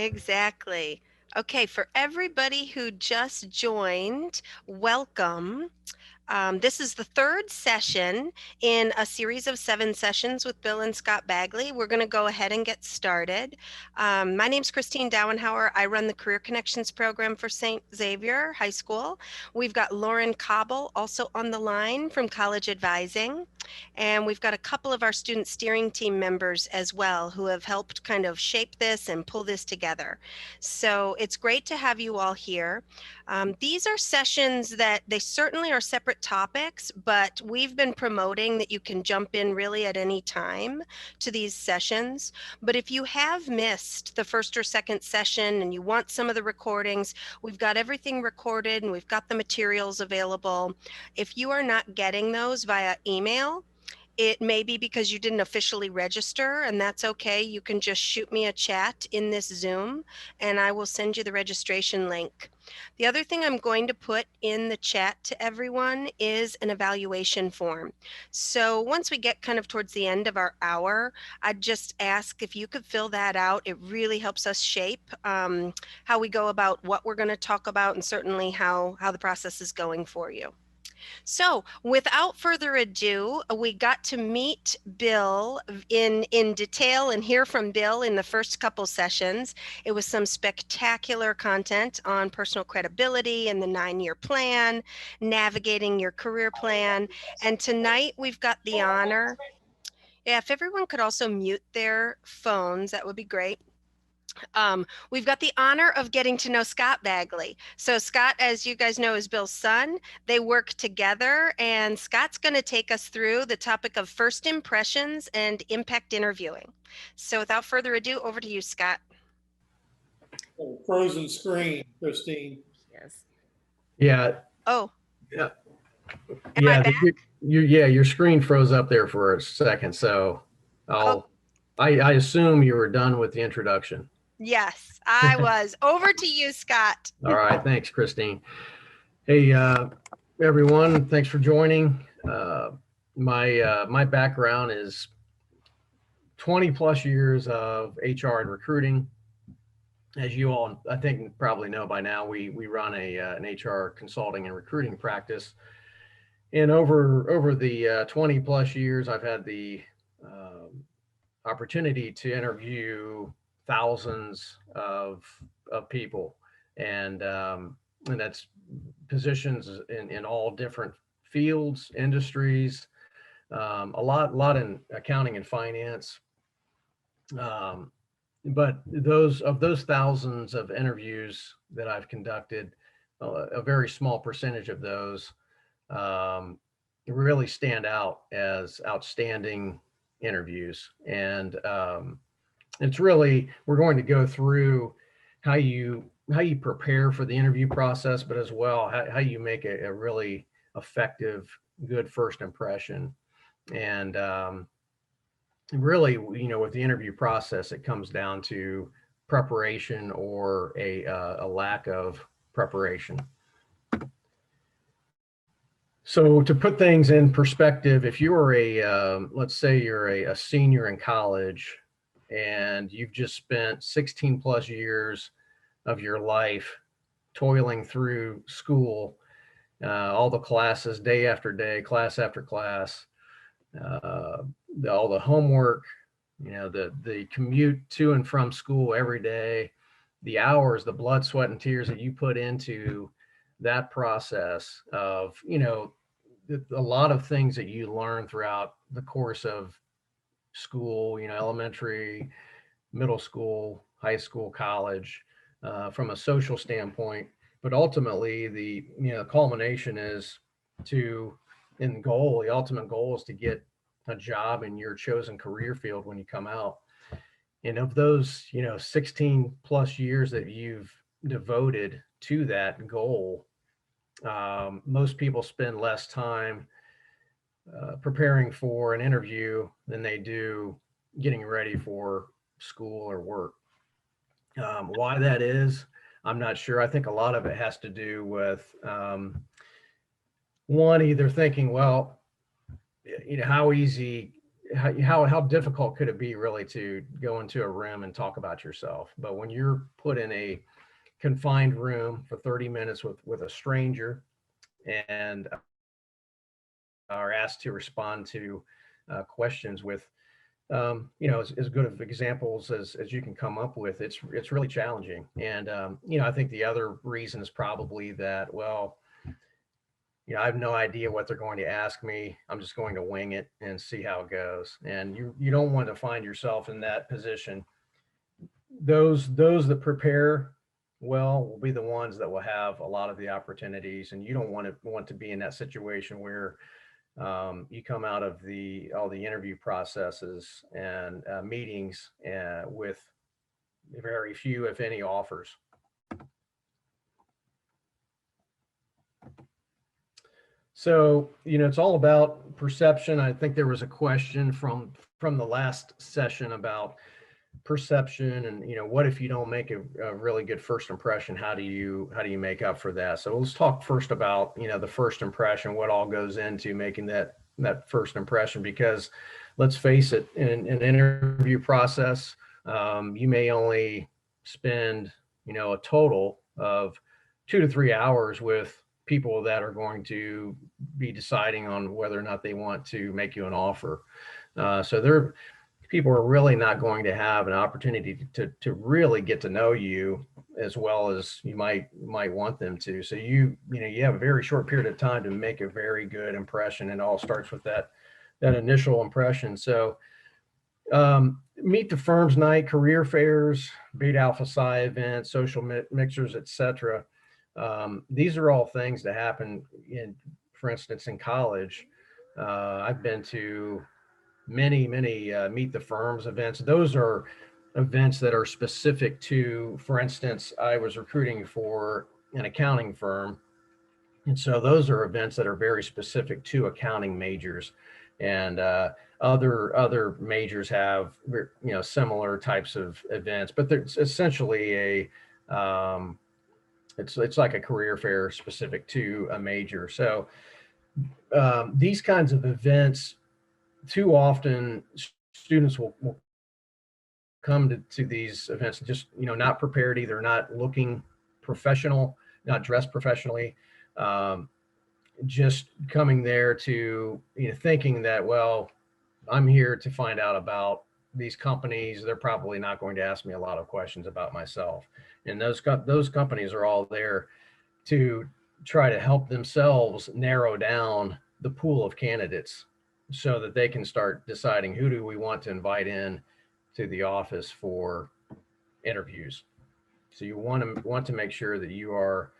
Exactly. Okay, for everybody who just joined, welcome. This is the third session in a series of 7 sessions with Bill and Scott Bagley. We're going to go ahead and get started. My name's Christine Dowenhauer. I run the Career ConneXions Program for St. Xavier High School. We've got Lauren Cobble also on the line from College Advising. And we've got a couple of our student steering team members as well who have helped kind of shape this and pull this together. So it's great to have you all here. These are sessions that they certainly are separate topics, but we've been promoting that you can jump in really at any time to these sessions. But if you have missed the first or second session and you want some of the recordings, we've got everything recorded and we've got the materials available. If you are not getting those via email, it may be because you didn't officially register, and that's okay. You can just shoot me a chat in this Zoom, and I will send you the registration link. The other thing I'm going to put in the chat to everyone is an evaluation form. So once we get kind of towards the end of our hour, I'd just ask if you could fill that out. It really helps us shape how we go about what we're going to talk about, and certainly how the process is going for you. So, without further ado, we got to meet Bill in detail and hear from Bill in the first couple sessions. It was some spectacular content on personal credibility and the 9-year plan, navigating your career plan. And tonight we've got the honor. Yeah, if everyone could also mute their phones, that would be great. We've got the honor of getting to know Scott Bagley. So Scott, as you guys know, is Bill's son. They work together, and Scott's going to take us through the topic of first impressions and impact interviewing. So without further ado, over to you, Scott. Frozen screen, Christine. Yes. Yeah. Oh. Yeah. Am I back? Your screen froze up there for a second, so I assume you were done with the introduction. Yes, I was. Over to you, Scott. All right, thanks, Christine. Hey, everyone, thanks for joining. My background is 20 plus years of HR and recruiting. As you all, I think, probably know by now, we run an HR consulting and recruiting practice. And over the 20 plus years, I've had the opportunity to interview thousands of people, and that's positions in all different fields, industries, a lot in accounting and finance. But those thousands of interviews that I've conducted, a very small percentage of those really stand out as outstanding interviews. And it's really, we're going to go through how you prepare for the interview process, but as well how you make a really effective, good first impression. And really, with the interview process, it comes down to preparation or a lack of preparation. So to put things in perspective, if you are let's say you're a senior in college and you've just spent 16 plus years of your life toiling through school, all the classes, day after day, class after class, all the homework, the commute to and from school every day, the hours, the blood, sweat, and tears that you put into that process of, a lot of things that you learn throughout the course of school, elementary, middle school, high school, college, from a social standpoint. But ultimately, the culmination is the ultimate goal is to get a job in your chosen career field when you come out. And of those, 16 plus years that you've devoted to that goal, most people spend less time preparing for an interview than they do getting ready for school or work. Why that is, I'm not sure. I think a lot of it has to do with one, either thinking, well, how easy how difficult could it be really to go into a room and talk about yourself? But when you're put in a confined room for 30 minutes with a stranger and are asked to respond to questions with as good of examples as you can come up with, it's really challenging. And I think the other reason is probably that, well, I have no idea what they're going to ask me. I'm just going to wing it and see how it goes. And you don't want to find yourself in that position. Those that prepare well will be the ones that will have a lot of the opportunities, and you don't want to be in that situation where you come out of all the interview processes and meetings with very few, if any, offers. So, it's all about perception. I think there was a question from the last session about perception and, what if you don't make a really good first impression? How do you make up for that? So let's talk first about, the first impression, what all goes into making that first impression, because let's face it, in an interview process, you may only spend, a total of 2 to 3 hours with people that are going to be deciding on whether or not they want to make you an offer. So people are really not going to have an opportunity to really get to know you as well as you might want them to. So you have a very short period of time to make a very good impression, and it all starts with that initial impression. So meet the firms night, career fairs, Beta Alpha Psi events, social mixers, etc. These are all things that happen for instance, in college. I've been to many meet the firms events. Those are events that are specific to, for instance, I was recruiting for an accounting firm, and so those are events that are very specific to accounting majors. And other majors have similar types of events, but it's essentially it's like a career fair specific to a major. So these kinds of events, too often students will come to these events just not prepared, either not looking professional, not dressed professionally, just coming there to thinking that, well, I'm here to find out about these companies. They're probably not going to ask me a lot of questions about myself, and those companies are all there to try to help themselves narrow down the pool of candidates so that they can start deciding who do we want to invite in to the office for interviews. So you want to make sure that you are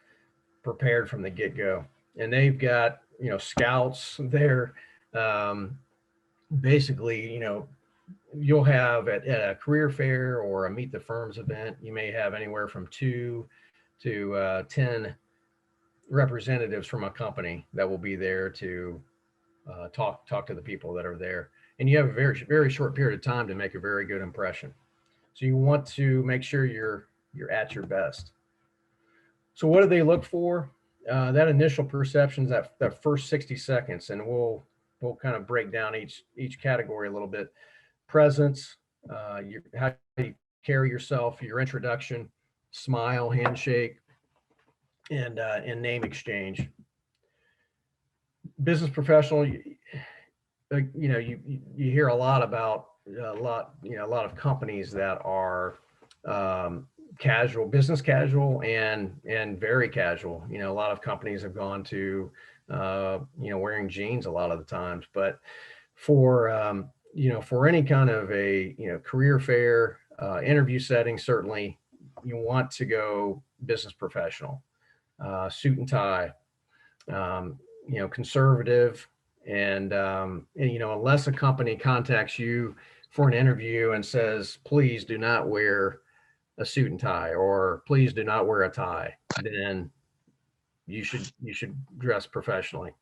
prepared from the get-go. And they've got scouts there. Basically, you'll have at a career fair or a meet the firms event, you may have anywhere from 2 to 10 representatives from a company that will be there to talk to the people that are there. And you have a very, very short period of time to make a very good impression. So you want to make sure you're at your best. So what do they look for? That initial perception is that first 60 seconds, and we'll kind of break down each category a little bit. Presence, how you carry yourself, your introduction, smile, handshake, and name exchange. Business professional, you hear a lot about a lot of companies that are casual, business casual, and very casual. A lot of companies have gone to wearing jeans a lot of the times, but for for any kind of a career fair interview setting, certainly you want to go business professional, suit and tie, conservative, and unless a company contacts you for an interview and says, please do not wear a suit and tie, or please do not wear a tie, then you should dress professionally.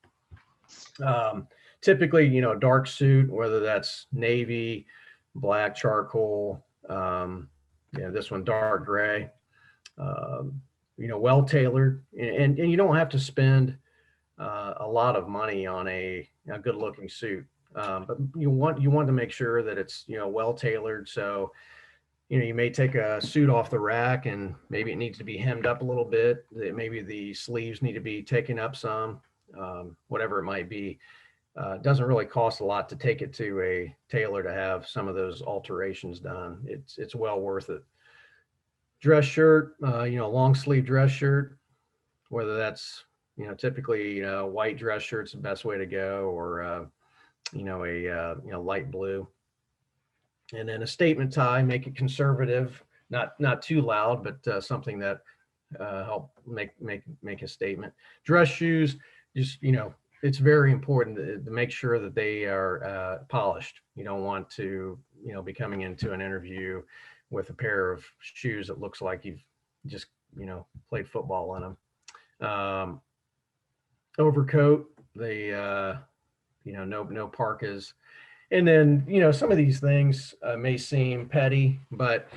Typically, dark suit, whether that's navy, black, charcoal, this one dark gray, well tailored, and you don't have to spend a lot of money on a good looking suit. But you want to make sure that it's, well tailored. So, you may take a suit off the rack and maybe it needs to be hemmed up a little bit. Maybe the sleeves need to be taken up some, whatever it might be. It doesn't really cost a lot to take it to a tailor to have some of those alterations done. It's well worth it. Dress shirt, long sleeve dress shirt, whether that's, typically, white dress shirt's the best way to go, or, a light blue. And then a statement tie, make it conservative, not too loud, but something that help make a statement. Dress shoes, just, it's very important to make sure that they are polished. You don't want to, be coming into an interview with a pair of shoes that looks like you've just, played football in them. Overcoat, no parkas. And then, some of these things may seem petty, but,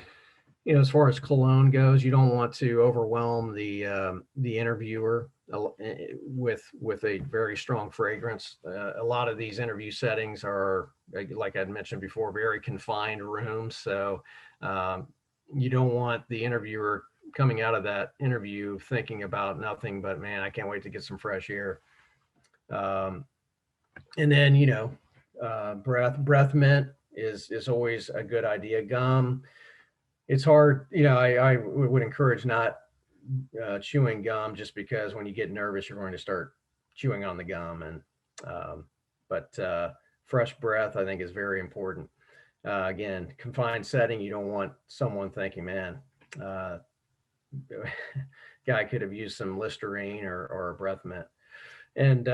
as far as cologne goes, you don't want to overwhelm the interviewer with a very strong fragrance. A lot of these interview settings are, like I'd mentioned before, very confined rooms. So you don't want the interviewer coming out of that interview thinking about nothing but, man, I can't wait to get some fresh air. And then, breath mint is always a good idea. Gum, it's hard. I would encourage not chewing gum, just because when you get nervous, you're going to start chewing on the gum. But fresh breath, I think, is very important. Again, confined setting, you don't want someone thinking, man, guy could have used some Listerine or a breath mint. And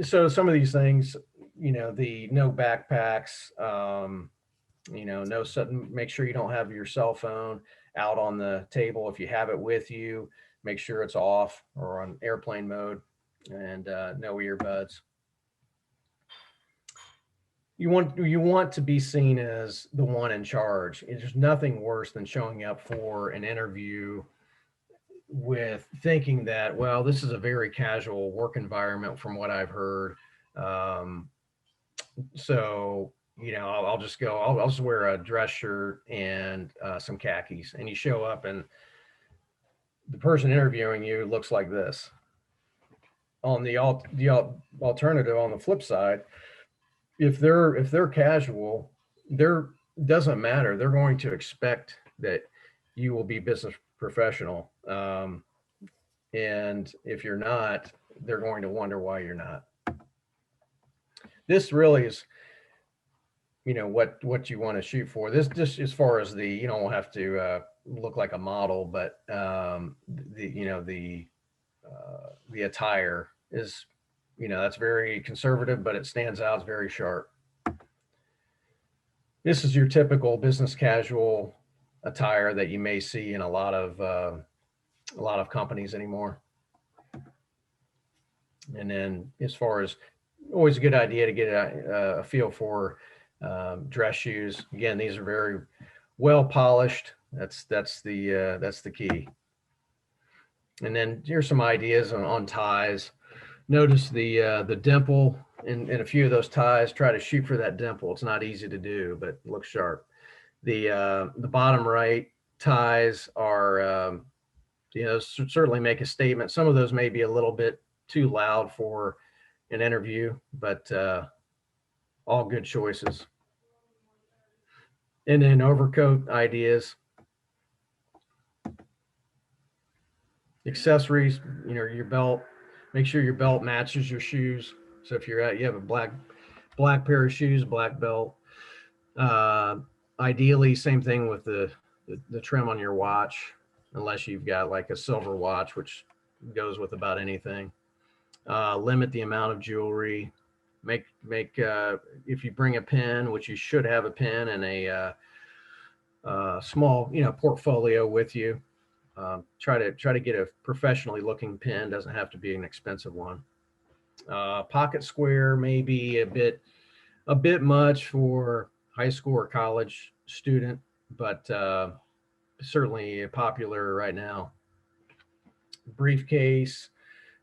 so some of these things, the no backpacks, no sudden, make sure you don't have your cell phone out on the table. If you have it with you, make sure it's off or on airplane mode, and no earbuds. You want to be seen as the one in charge. There's nothing worse than showing up for an interview with thinking that, well, this is a very casual work environment from what I've heard. So, I'll just go, I'll just wear a dress shirt and some khakis, and you show up and the person interviewing you looks like this. On the alternative, on the flip side, if they're casual, doesn't matter. They're going to expect that you will be business professional. And if you're not, they're going to wonder why you're not. This really is, what you want to shoot for. This just as far as you don't have to look like a model, but the attire is, that's very conservative, but it stands out. It's very sharp. This is your typical business casual attire that you may see in a lot of companies anymore. And then, as far as, always a good idea to get a feel for dress shoes. Again, these are very well polished. That's the key. And then here's some ideas on ties. Notice the dimple in a few of those ties. Try to shoot for that dimple. It's not easy to do, but it looks sharp. The bottom right ties are, certainly make a statement. Some of those may be a little bit too loud for an interview, but all good choices. And then overcoat ideas. Accessories, your belt. Make sure your belt matches your shoes. So if you have a black pair of shoes, black belt. Ideally, same thing with the trim on your watch, unless you've got like a silver watch, which goes with about anything. Limit the amount of jewelry. Make if you bring a pen, which you should have a pen and a small portfolio with you. Try to get a professionally looking pen. Doesn't have to be an expensive one. Pocket square may be a bit much for high school or college student, but certainly popular right now. Briefcase,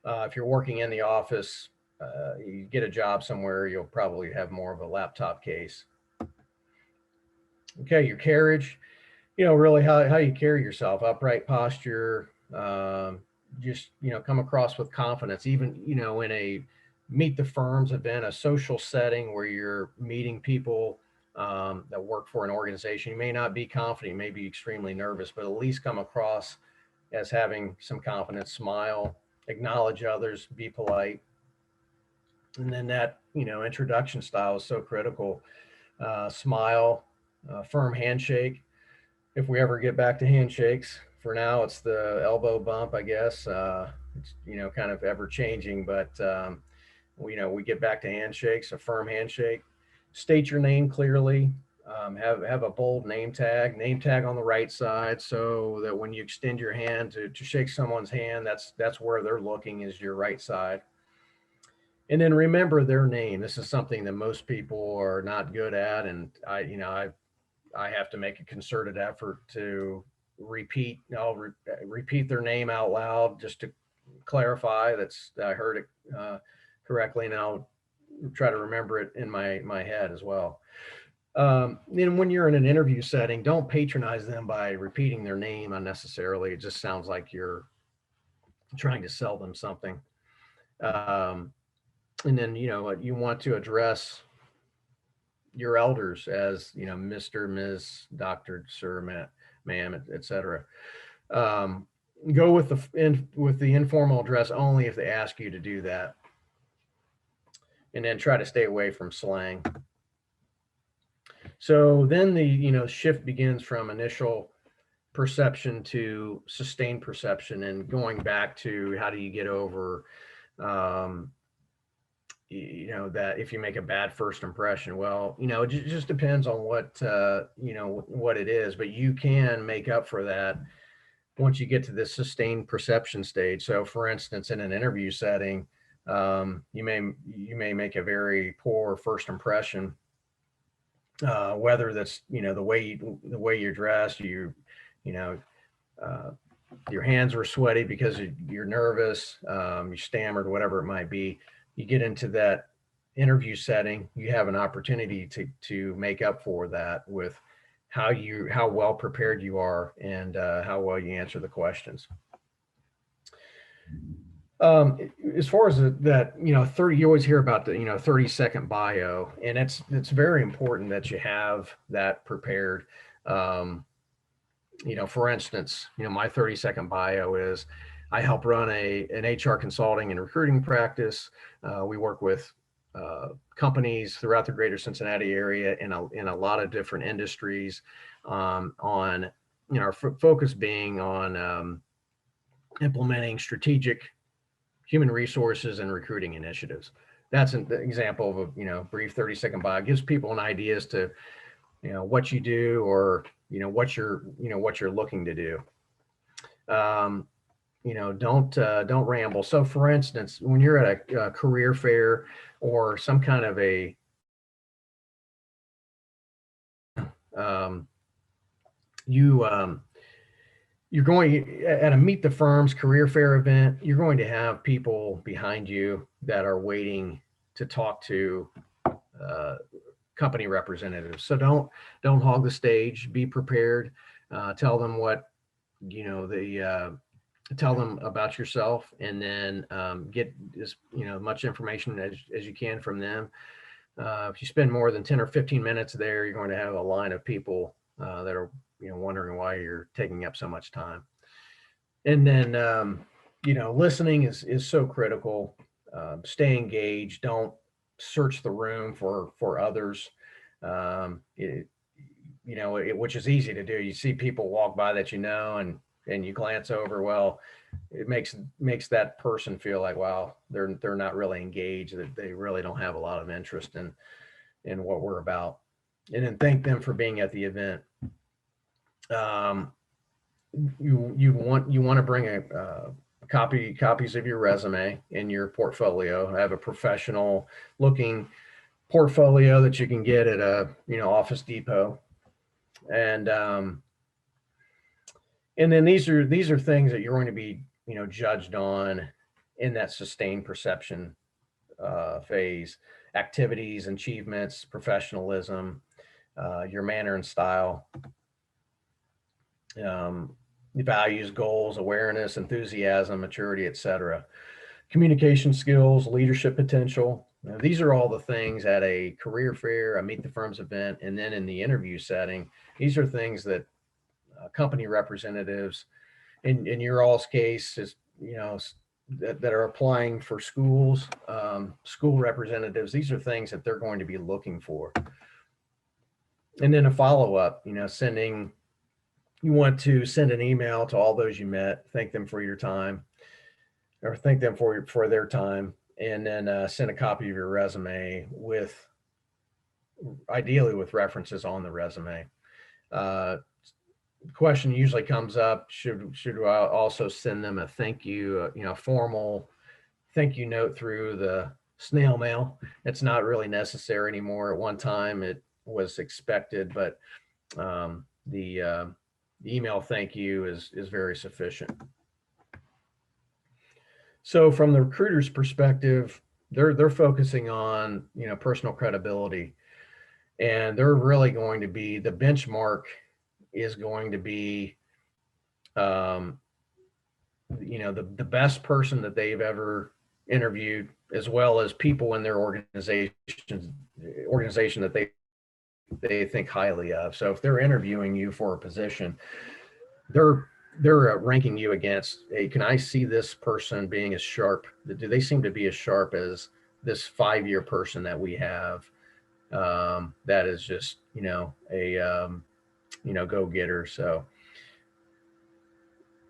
if you're working in the office, you get a job somewhere, you'll probably have more of a laptop case. Okay, your carriage, really how you carry yourself, upright posture, just, come across with confidence, even, in a meet the firms event, a social setting where you're meeting people that work for an organization. You may not be confident, you may be extremely nervous, but at least come across as having some confidence, smile, acknowledge others, be polite. And then that, introduction style is so critical. Smile, firm handshake. If we ever get back to handshakes, for now it's the elbow bump, I guess. It's, kind of ever changing, but we get back to handshakes, a firm handshake. State your name clearly. Have a bold name tag on the right side, so that when you extend your hand to shake someone's hand, that's where they're looking, is your right side. And then remember their name. This is something that most people are not good at, and I have to make a concerted effort to repeat. Repeat their name out loud just to clarify that's I heard it correctly, and I'll try to remember it in my head as well. Then when you're in an interview setting, don't patronize them by repeating their name unnecessarily. It just sounds like you're trying to sell them something. And then, you want to address your elders as, Mr., Ms., Dr., Sir, ma'am, etc. Go with the informal address only if they ask you to do that. And then try to stay away from slang. So then the shift begins from initial perception to sustained perception, and going back to how do you get over that if you make a bad first impression. Well, it just depends on what what it is, but you can make up for that once you get to this sustained perception stage. So for instance, in an interview setting, you may make a very poor first impression, whether that's the way you're dressed, your hands were sweaty because you're nervous, you stammered, whatever it might be. You get into that interview setting, you have an opportunity to make up for that with how well prepared you are, and how well you answer the questions. As far as that, 30, you always hear about the 30-second bio, and it's very important that you have that prepared. For instance, my 30-second bio is, I help run an HR consulting and recruiting practice. We work with companies throughout the greater Cincinnati area in a lot of different industries, on our focus being on implementing strategic human resources and recruiting initiatives. That's an example of a brief 30-second bio. It gives people an idea as to what you do, or what you're looking to do. Don't ramble. So for instance, when you're at a career fair or some kind of a you're going at a meet the firms career fair event, you're going to have people behind you that are waiting to talk to company representatives. So don't hog the stage. Be prepared. Tell them what tell them about yourself, and then get as much information as you can from them. If you spend more than 10 or 15 minutes there, you're going to have a line of people that are wondering why you're taking up so much time. And then listening is so critical. Stay engaged. Don't search the room for others. Which is easy to do. You see people walk by that and you glance over. Well, it makes that person feel like, wow, they're not really engaged, that they really don't have a lot of interest in what we're about. And then thank them for being at the event. You want to bring copies of your resume and your portfolio. Have a professional looking portfolio that you can get at a Office Depot. And then these are things that you're going to be judged on in that sustained perception phase: activities, achievements, professionalism, your manner and style, values, goals, awareness, enthusiasm, maturity, etc. Communication skills, leadership potential. Now, these are all the things at a career fair, a meet the firms event, and then in the interview setting. These are things that company representatives, in your all's case, is that are applying for schools, school representatives. These are things that they're going to be looking for. And then a follow-up, you want to send an email to all those you met, thank them for your time, or thank them for their time, and then send a copy of your resume ideally with references on the resume. Question usually comes up: should I also send them a thank you, formal thank you note through the snail mail? It's not really necessary anymore. At one time, it was expected, but the email thank you is very sufficient. So from the recruiter's perspective, they're focusing on personal credibility, and they're really going to be the benchmark is going to be the best person that they've ever interviewed, as well as people in their organization that they think highly of. So if they're interviewing you for a position, they're ranking you against, hey, can I see this person being as sharp? Do they seem to be as sharp as this 5-year person that we have? That is just, a go-getter. So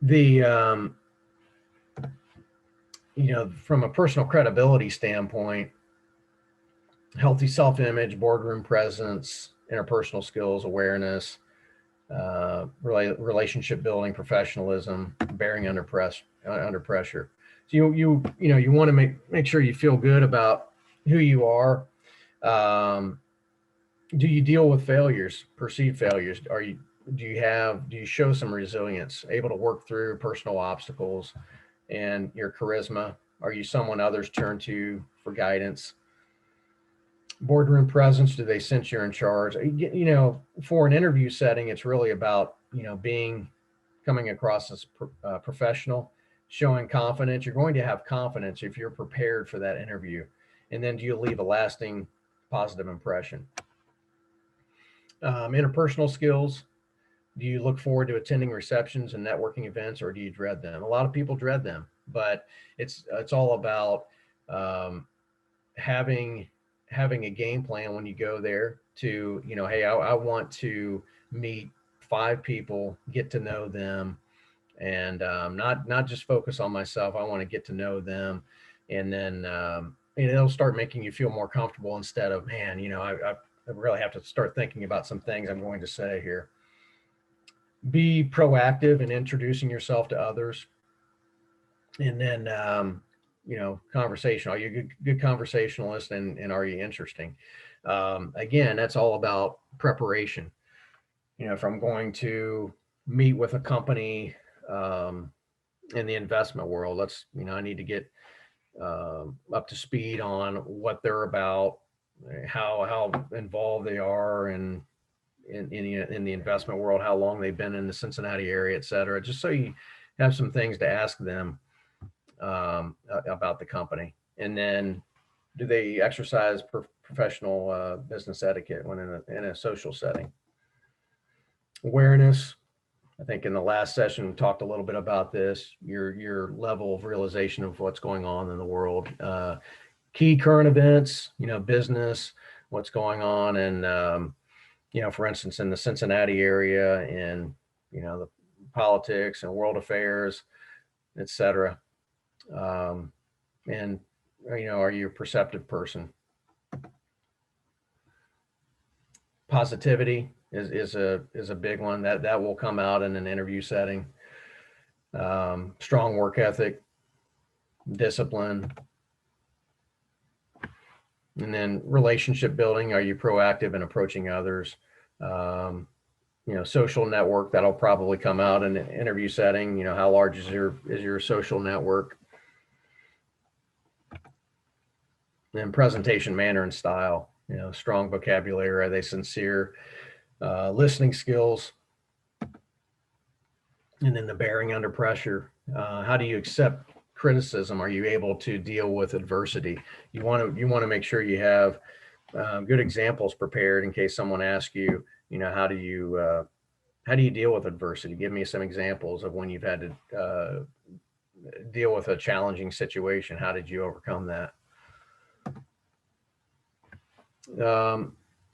the, from a personal credibility standpoint, healthy self-image, boardroom presence, interpersonal skills, awareness, relationship building, professionalism, bearing under pressure. So you want to make sure you feel good about who you are. Do you deal with failures, perceived failures? Do you show some resilience, able to work through personal obstacles, and your charisma? Are you someone others turn to for guidance? Boardroom presence, do they sense you're in charge? For an interview setting, it's really about coming across as professional, showing confidence. You're going to have confidence if you're prepared for that interview. And then do you leave a lasting positive impression? Interpersonal skills, do you look forward to attending receptions and networking events, or do you dread them? A lot of people dread them, but it's all about having a game plan when you go there to, hey, I want to meet 5 people, get to know them, and not just focus on myself. I want to get to know them, and then it'll start making you feel more comfortable instead of, man, I really have to start thinking about some things I'm going to say here. Be proactive in introducing yourself to others, and then conversation. Are you a good conversationalist, and are you interesting? Again, that's all about preparation. If I'm going to meet with a company in the investment world, I need to get up to speed on what they're about, how involved they are in the investment world, how long they've been in the Cincinnati area, et cetera, just so you have some things to ask them about the company. And then, do they exercise professional business etiquette when in a social setting? Awareness. I think in the last session we talked a little bit about this, your level of realization of what's going on in the world, key current events, business, what's going on, and for instance, in the Cincinnati area, and the politics and world affairs, et cetera. And are you a perceptive person? Positivity is a big one that will come out in an interview setting. Strong work ethic, discipline, and then relationship building. Are you proactive in approaching others? Social network, that'll probably come out in an interview setting. How large is your social network? And presentation manner and style, strong vocabulary, are they sincere, listening skills, and then the bearing under pressure. How do you accept criticism? Are you able to deal with adversity? You want to make sure you have good examples prepared in case someone asks you, how do you deal with adversity? Give me some examples of when you've had to deal with a challenging situation. How did you overcome that?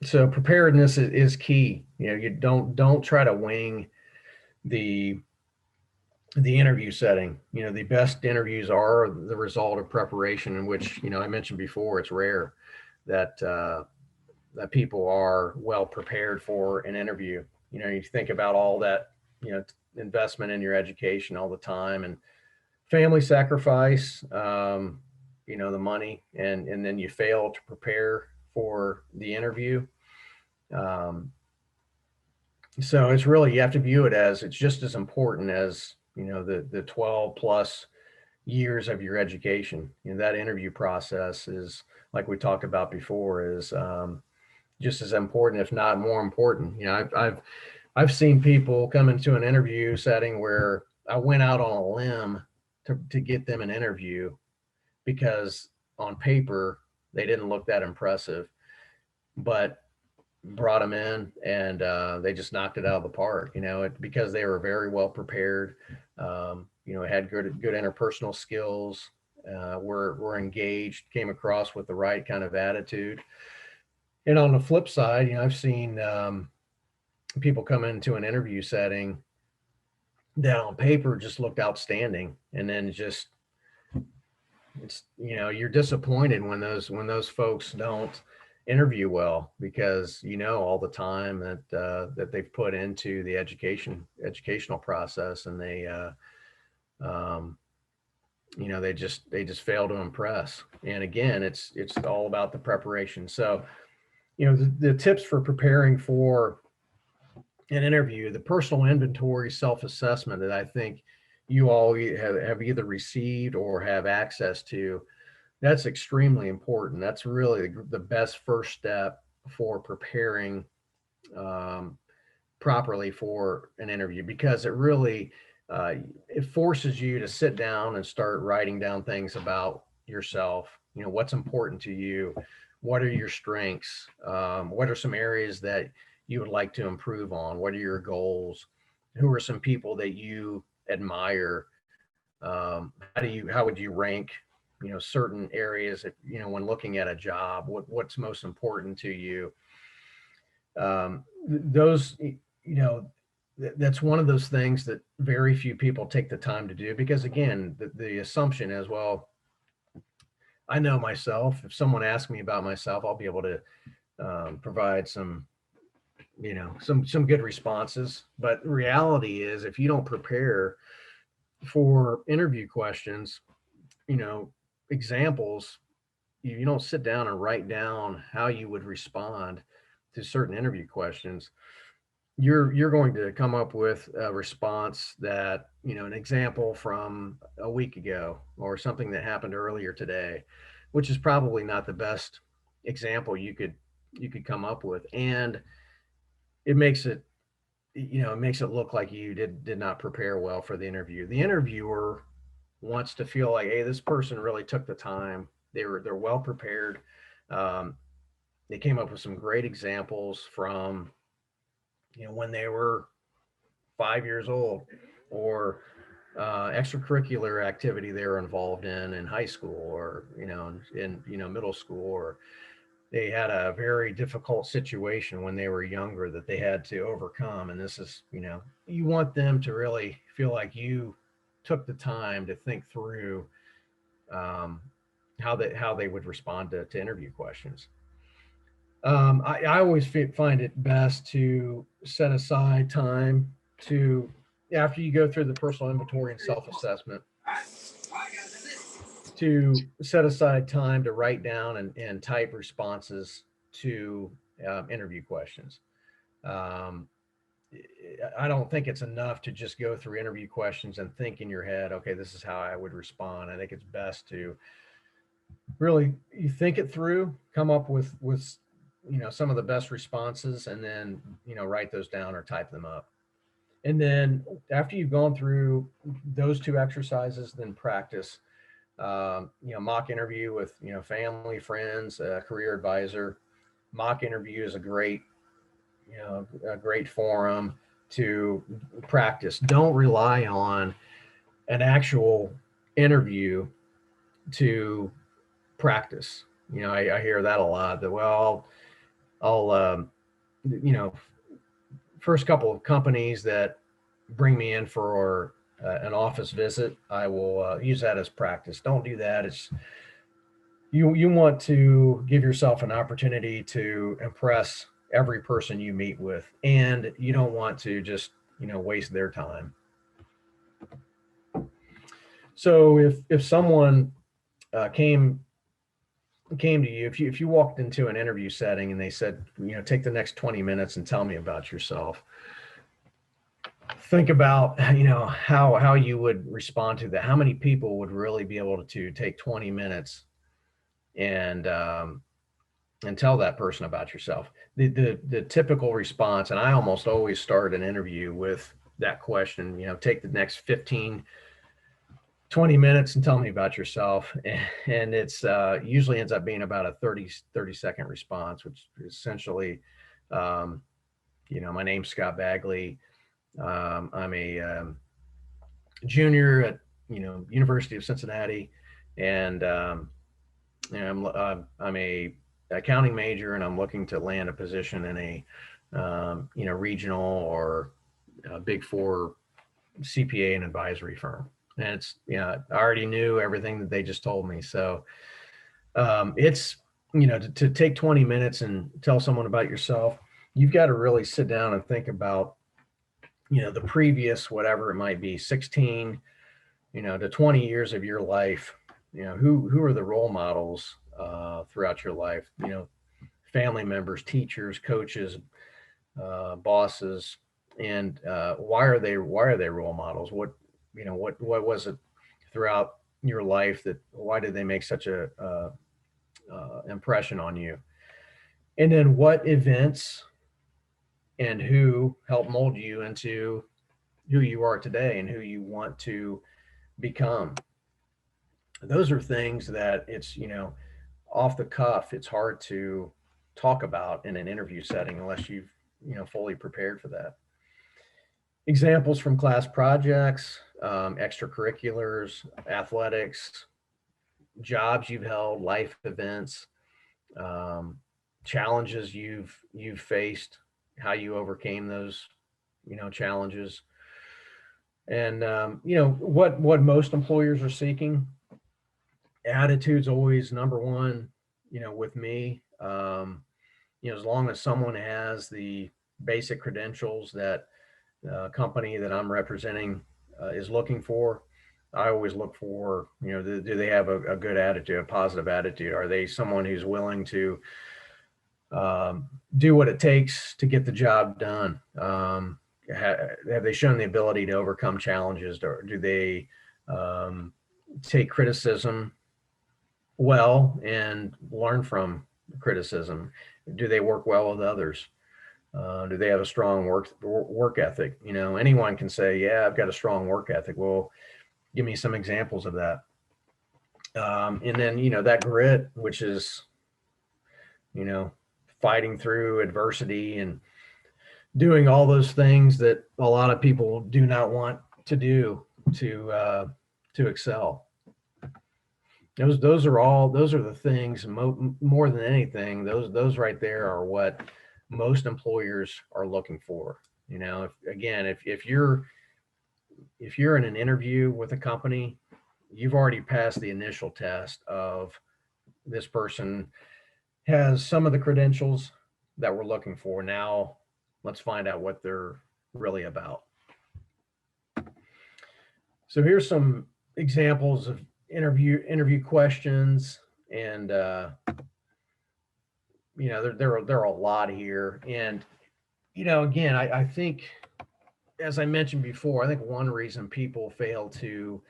So preparedness is key. You don't try to wing the interview setting. The best interviews are the result of preparation, in which, I mentioned before, it's rare that that people are well prepared for an interview. You think about all that, investment in your education, all the time and family sacrifice, the money, and then you fail to prepare for the interview. So it's really, you have to view it as, it's just as important as, the 12 plus years of your education. That interview process is, like we talked about before, is just as important, if not more important. I've seen people come into an interview setting where I went out on a limb to get them an interview because on paper they didn't look that impressive, but brought them in and they just knocked it out of the park. Because they were very well prepared. Had good interpersonal skills. Were engaged, came across with the right kind of attitude. And on the flip side, I've seen people come into an interview setting that on paper just looked outstanding, and then you're disappointed when those folks don't interview well, because all the time that they've put into the educational process, and they just fail to impress. And again, it's all about the preparation. So the tips for preparing for an interview, the personal inventory self-assessment that I think you all have either received or have access to, that's extremely important. That's really the best first step for preparing properly for an interview, because it really it forces you to sit down and start writing down things about yourself. What's important to you, what are your strengths, what are some areas that you would like to improve on, what are your goals, who are some people that you admire, how would you rank certain areas, if, when looking at a job, what's most important to you. Those, that's one of those things that very few people take the time to do, because again, the assumption is, well, I know myself. If someone asks me about myself, I'll be able to provide some good responses. But reality is, if you don't prepare for interview questions, examples, you don't sit down and write down how you would respond to certain interview questions, you're going to come up with a response that, an example from a week ago or something that happened earlier today, which is probably not the best example you could come up with. And it makes it look like you did not prepare well for the interview. The interviewer wants to feel like, hey, this person really took the time. They're well prepared. They came up with some great examples from, when they were 5 years old, or extracurricular activity they were involved in high school, or in middle school, or they had a very difficult situation when they were younger that they had to overcome. And this is, you want them to really feel like you took the time to think through how they would respond to interview questions. I always find it best to set aside time to, after you go through the personal inventory and self-assessment, to set aside time to write down and type responses to interview questions. I don't think it's enough to just go through interview questions and think in your head, okay, this is how I would respond. I think it's best to really you think it through, come up with some of the best responses, and then write those down or type them up. And then after you've gone through those two exercises, then practice. Mock interview with family, friends, career advisor. Mock interview is a great forum to practice. Don't rely on an actual interview to practice. I hear that a lot. That I'll first couple of companies that bring me in for an office visit, I will use that as practice. Don't do that. It's you want to give yourself an opportunity to impress every person you meet with, and you don't want to just waste their time. So if someone came to you, if you walked into an interview setting and they said, take the next 20 minutes and tell me about yourself, think about how you would respond to that. How many people would really be able to take 20 minutes and tell that person about yourself? The typical response, and I almost always start an interview with that question, take the next 15 20 minutes and tell me about yourself. And it's usually ends up being about a 30-second response, which is essentially my name's Scott Bagley. I'm a junior at University of Cincinnati, and I'm a accounting major, and I'm looking to land a position in a regional or Big Four CPA and advisory firm. And it's I already knew everything that they just told me. So it's to take 20 minutes and tell someone about yourself, you've got to really sit down and think about the previous, whatever it might be, 16 to 20 years of your life. Who are the role models throughout your life? Family members, teachers, coaches, bosses, and why are they role models? What was it throughout your life why did they make such a impression on you? And then what events and who helped mold you into who you are today and who you want to become? Those are things that it's off the cuff, it's hard to talk about in an interview setting unless you've fully prepared for that. Examples from class projects, extracurriculars, athletics, jobs you've held, life events, challenges you've faced, how you overcame those challenges, and what most employers are seeking. Attitude's always number one. With me, as long as someone has the basic credentials that company that I'm representing is looking for, I always look for, do they have a good attitude, a positive attitude? Are they someone who's willing to do what it takes to get the job done? Have they shown the ability to overcome challenges? Or do they take criticism well and learn from criticism? Do they work well with others? Do they have a strong work ethic? Anyone can say, yeah, I've got a strong work ethic. Well, give me some examples of that. And then, that grit, which is, fighting through adversity and doing all those things that a lot of people do not want to do to excel. Those are the things more than anything. Those right there are what most employers are looking for. If you're in an interview with a company, you've already passed the initial test of this person has some of the credentials that we're looking for. Now let's find out what they're really about. So here's some examples of interview questions, and there are a lot here. And again, I think, as I mentioned before, I think one reason people fail to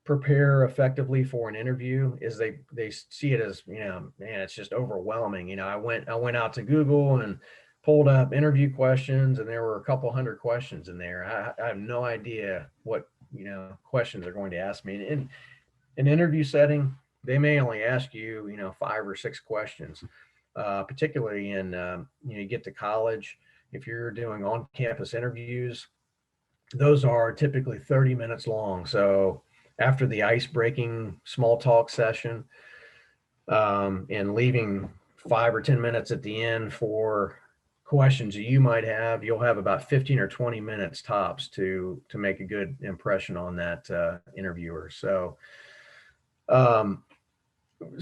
prepare effectively for an interview is they see it as, man, it's just overwhelming. I went out to Google and pulled up interview questions, and there were a couple hundred questions in there. I have no idea what questions they're going to ask me. In an interview setting, they may only ask you 5 or 6 questions, particularly in you get to college. If you're doing on-campus interviews, those are typically 30 minutes long. So after the ice-breaking small talk session, and leaving 5 or 10 minutes at the end for questions that you might have, you'll have about 15 or 20 minutes tops to make a good impression on that interviewer. So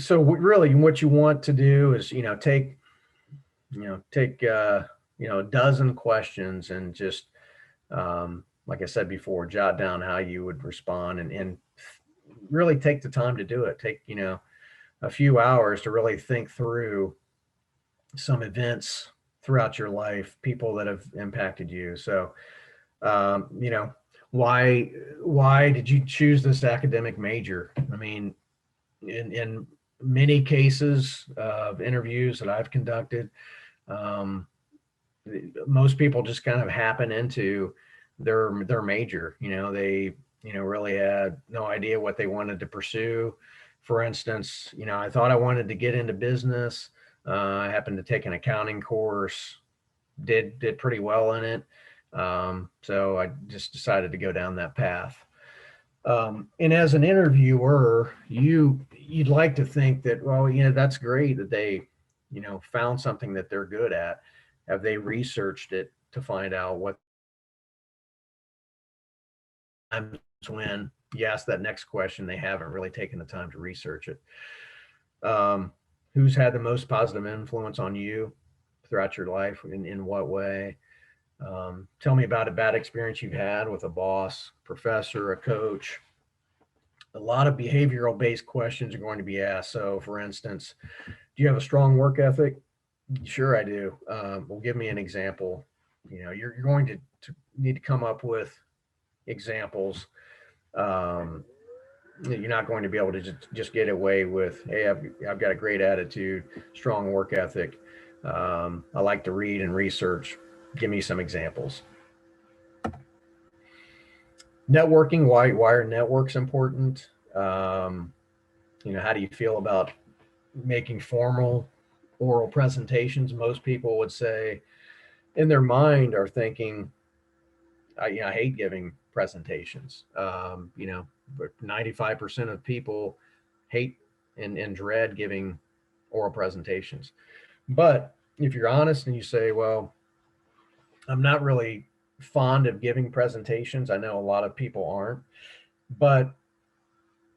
really what you want to do is take a dozen questions and just like I said before, jot down how you would respond, and really take the time to do it. Take a few hours to really think through some events throughout your life, people that have impacted you. So why did you choose this academic major? I mean, in many cases of interviews that I've conducted, most people just kind of happen into their major. They really had no idea what they wanted to pursue. For instance, I thought I wanted to get into business. I happened to take an accounting course, did pretty well in it. So I just decided to go down that path. And as an interviewer, you'd like to think that, well, that's great that they, found something that they're good at. Have they researched it to find out what times when you ask that next question, they haven't really taken the time to research it. Who's had the most positive influence on you throughout your life? In what way? Tell me about a bad experience you've had with a boss, professor, a coach. A lot of behavioral based questions are going to be asked. So for instance, do you have a strong work ethic? Sure, I do. Well, give me an example. You're going to need to come up with examples. You're not going to be able to just get away with, hey, I've got a great attitude, strong work ethic. I like to read and research. Give me some examples. Networking, why are networks important? How do you feel about making formal oral presentations? Most people would say in their mind are thinking, I hate giving presentations. But 95% of people hate and dread giving oral presentations. But if you're honest and you say, well, I'm not really fond of giving presentations. I know a lot of people aren't, but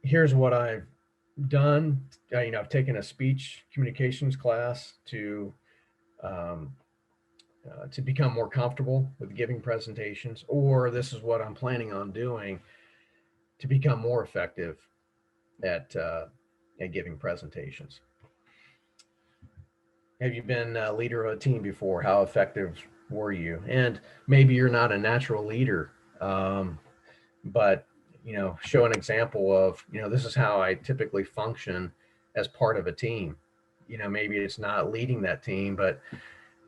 here's what I've done. I've taken a speech communications class to become more comfortable with giving presentations, or this is what I'm planning on doing to become more effective at giving presentations. Have you been a leader of a team before? How effective were you? And maybe you're not a natural leader, but show an example of, this is how I typically function as part of a team. Maybe it's not leading that team, but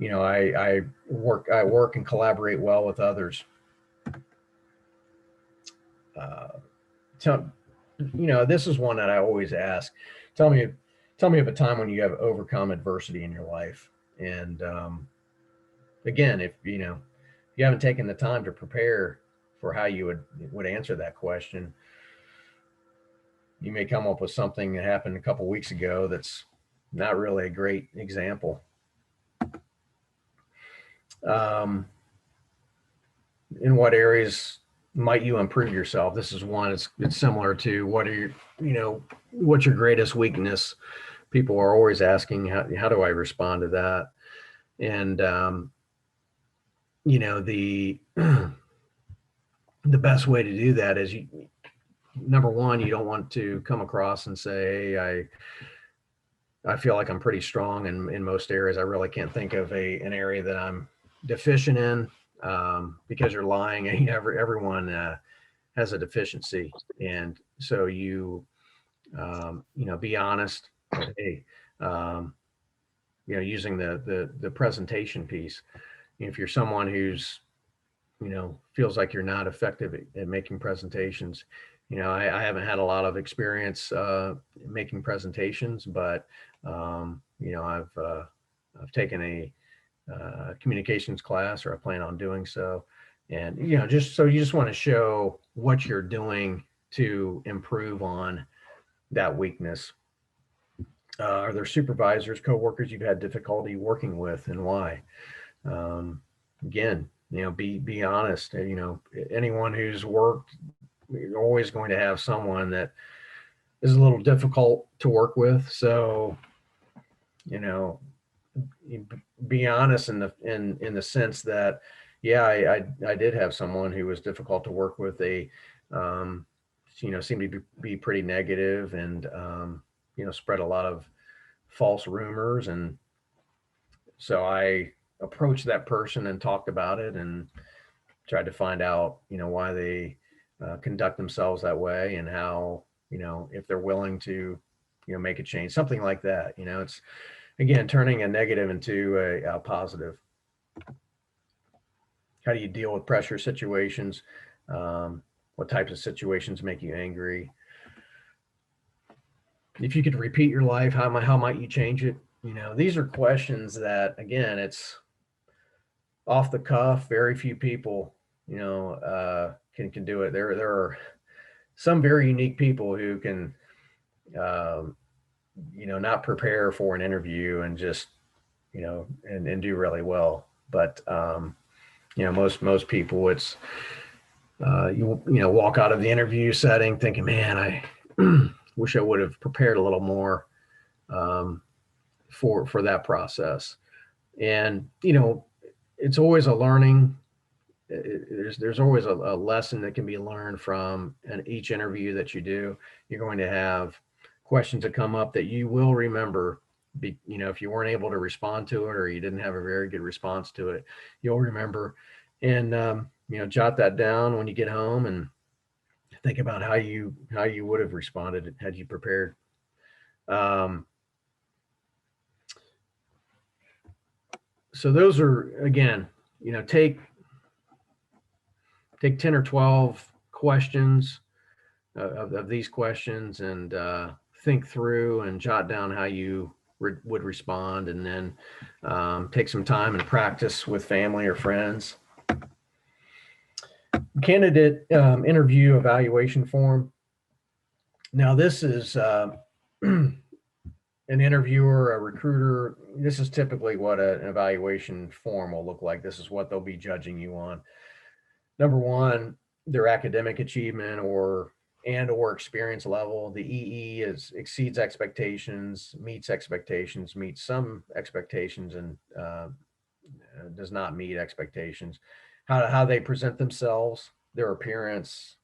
I work and collaborate well with others. This is one that I always ask. Tell me of a time when you have overcome adversity in your life. And again, if you haven't taken the time to prepare for how you would answer that question, you may come up with something that happened a couple weeks ago that's not really a great example. In what areas might you improve yourself? This is one. It's similar to what's your greatest weakness? People are always asking, how do I respond to that? And the best way to do that is number one, you don't want to come across and say, hey, I feel like I'm pretty strong in most areas. I really can't think of an area that I'm deficient in, because you're lying. Everyone has a deficiency, and So be honest. But, hey, using the presentation piece. If you're someone who's feels like you're not effective at making presentations, I haven't had a lot of experience making presentations, but I've taken a communications class, or I plan on doing so. And just so you just want to show what you're doing to improve on that weakness. Are there supervisors, coworkers you've had difficulty working with, and why? Again, be honest. Anyone who's worked, you're always going to have someone that is a little difficult to work with. So, be honest in the sense that, yeah, I did have someone who was difficult to work with. They, seemed to be pretty negative, and spread a lot of false rumors. And so I approached that person and talked about it, and tried to find out, why they conduct themselves that way, and how, if they're willing to, make a change, something like that. It's, again, turning a negative into a positive. How do you deal with pressure situations? What types of situations make you angry? If you could repeat your life, how might you change it? These are questions that, again, it's off the cuff. Very few people, can do it. There are some very unique people who can, not prepare for an interview and just, and do really well. But most people, it's walk out of the interview setting thinking, man, I wish I would have prepared a little more for that process. And it's always a learning. There's always a lesson that can be learned from each interview that you do. You're going to have questions that come up that you will remember. If you weren't able to respond to it, or you didn't have a very good response to it, you'll remember. And jot that down when you get home, and think about how you would have responded had you prepared. So those are, again, take 10 or 12 questions of these questions, and think through and jot down how you would respond, and then take some time and practice with family or friends. Candidate interview evaluation form. Now, this is an interviewer, a recruiter. This is typically what an evaluation form will look like. This is what they'll be judging you on. Number one, their academic achievement or experience level. The EE exceeds expectations, meets some expectations, and does not meet expectations. How they present themselves, their appearance,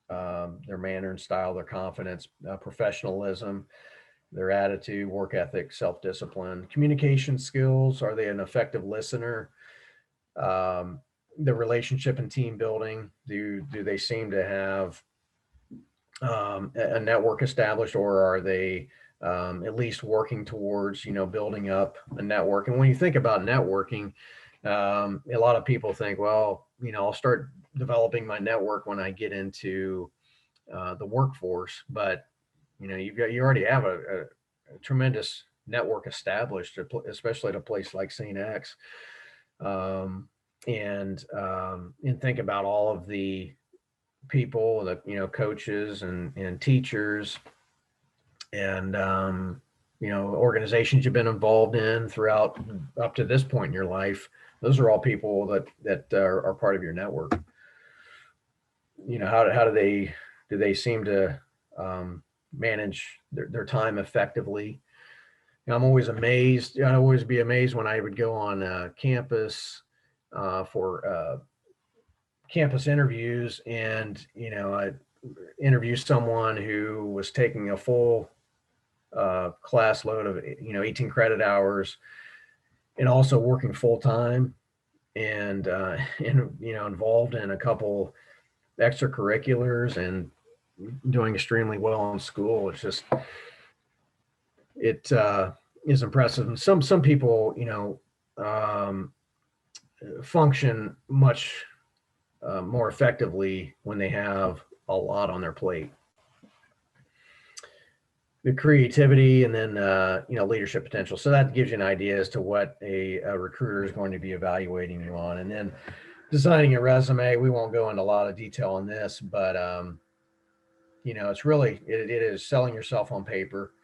their manner and style, their confidence, professionalism, their attitude, work ethic, self-discipline, communication skills. Are they an effective listener? The relationship and team building. Do they seem to have a network established, or are they at least working towards, building up a network? And when you think about networking, a lot of people think, well, I'll start developing my network when I get into the workforce. But you already have a tremendous network established, especially at a place like St. X. And think about all of the people that, coaches and teachers, and organizations you've been involved in throughout up to this point in your life. Those are all people that are part of your network. How do they seem to manage their time effectively? I'm always amazed. I'd always be amazed when I would go on campus for campus interviews, and I interview someone who was taking a full class load of 18 credit hours, and also working full time, and involved in a couple extracurriculars, and doing extremely well in school. It's just, it is impressive. And some people, function much more effectively when they have a lot on their plate. The creativity, and then leadership potential. So that gives you an idea as to what a recruiter is going to be evaluating you on. And then designing a resume. We won't go into a lot of detail on this, but it's really it is selling yourself on paper.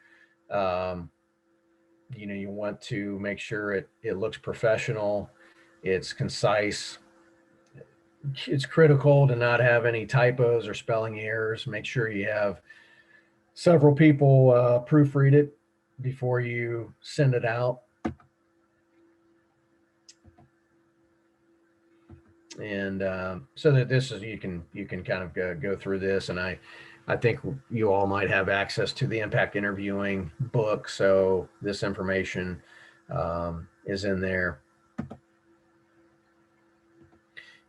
You want to make sure it looks professional, it's concise. It's critical to not have any typos or spelling errors. Make sure you have several people proofread it before you send it out. And so that this is, you can kind of go through this. And I think you all might have access to the Impact Interviewing book. So this information is in there.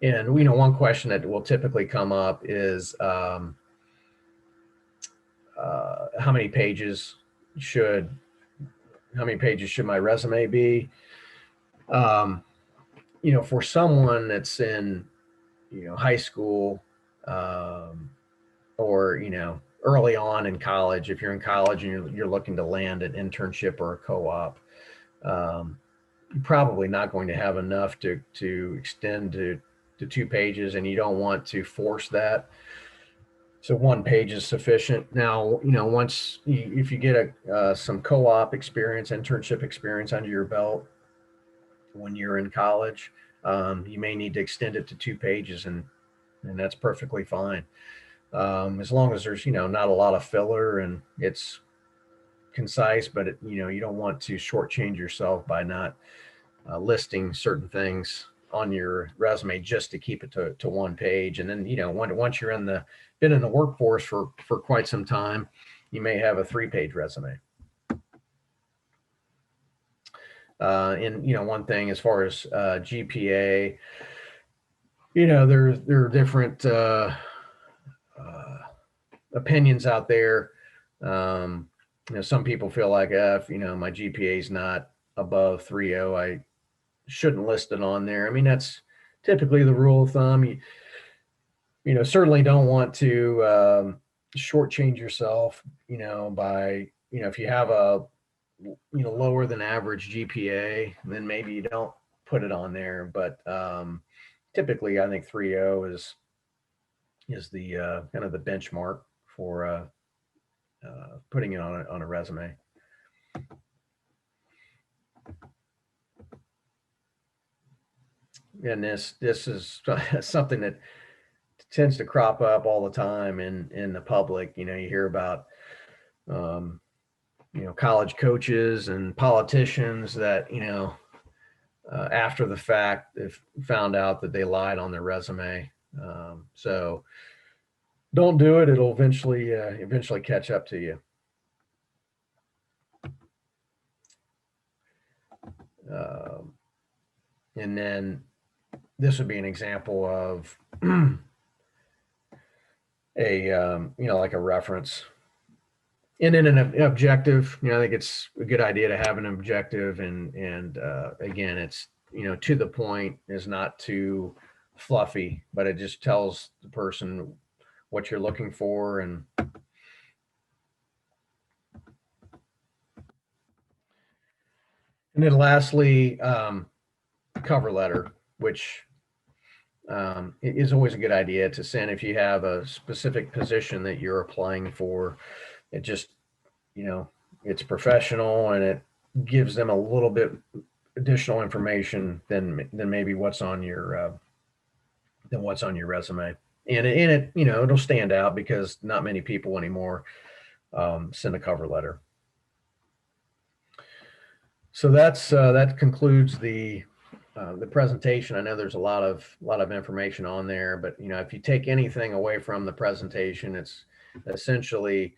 And one question that will typically come up is how many pages should my resume be? For someone that's in high school, or early on in college, if you're in college and you're looking to land an internship or a co-op, you're probably not going to have enough to extend to 2 pages, and you don't want to force that. So 1 page is sufficient. Now, if you get some co-op experience, internship experience under your belt when you're in college, you may need to extend it to 2 pages, and that's perfectly fine. As long as there's, not a lot of filler and it's concise, but you don't want to shortchange yourself by not listing certain things on your resume just to keep it to 1 page. And then, once you're been in the workforce for quite some time, you may have a 3-page resume. And one thing as far as GPA, there are different opinions out there. Some people feel like if my GPA is not above 3.0, I shouldn't list it on there. I mean, that's typically the rule of thumb. You certainly don't want to shortchange yourself, by, if you have a, lower than average GPA, then maybe you don't put it on there. But typically, I think 3.0 is the kind of the benchmark for putting it on a resume. And this is something that tends to crop up all the time in the public. You hear about college coaches and politicians that after the fact they've found out that they lied on their resume. So don't do it. It'll eventually catch up to you. And then this would be an example of like a reference. And then an objective, I think it's a good idea to have an objective, and again, it's, to the point, is not too fluffy, but it just tells the person what you're looking for. And then lastly, cover letter, which it is always a good idea to send if you have a specific position that you're applying for. It just, it's professional, and it gives them a little bit additional information than maybe what's on your resume. And it it'll stand out because not many people anymore send a cover letter. So that concludes the presentation. I know there's a lot of information on there, but if you take anything away from the presentation, it's essentially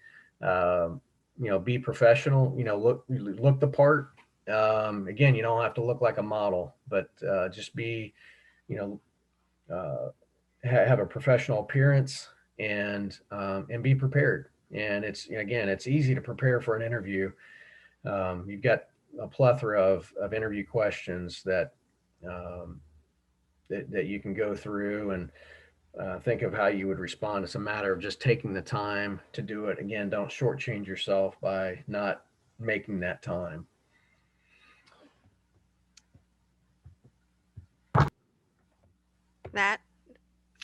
be professional. Look the part. Again, you don't have to look like a model, but just be have a professional appearance, and be prepared. And it's easy to prepare for an interview. You've got a plethora of interview questions um, that you can go through and think of how you would respond. It's a matter of just taking the time to do it. Again, don't shortchange yourself by not making that time.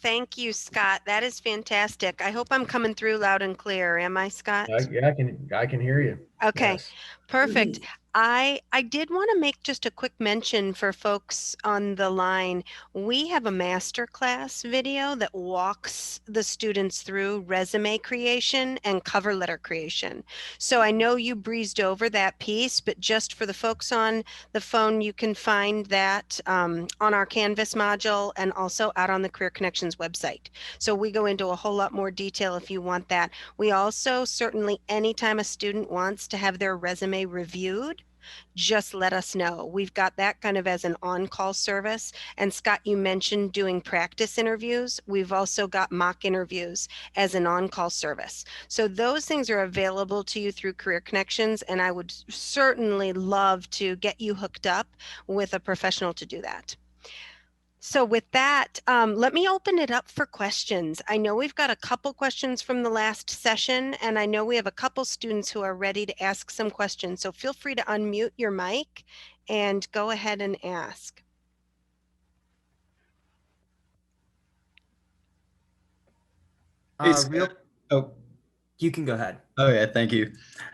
Thank you, Scott. That is fantastic. I hope I'm coming through loud and clear. Am I, Scott? Yeah, I can hear you. Okay, Yes. perfect. I did want to make just a quick mention for folks on the line. We have a masterclass video that walks the students through resume creation and cover letter creation. So I know you breezed over that piece, but just for the folks on the phone, you can find that on our Canvas module and also out on the Career ConneXions website. So we go into a whole lot more detail if you want that. We also certainly, anytime a student wants to have their resume reviewed, just let us know. We've got that kind of as an on-call service. And Scott, you mentioned doing practice interviews. We've also got mock interviews as an on-call service. So those things are available to you through Career ConneXions, and I would certainly love to get you hooked up with a professional to do that. So with that, let me open it up for questions. I know we've got a couple questions from the last session, and I know we have a couple students who are ready to ask some questions. So feel free to unmute your mic and go ahead and ask. Hey, Scott. Oh, You can go ahead. okay, thank you.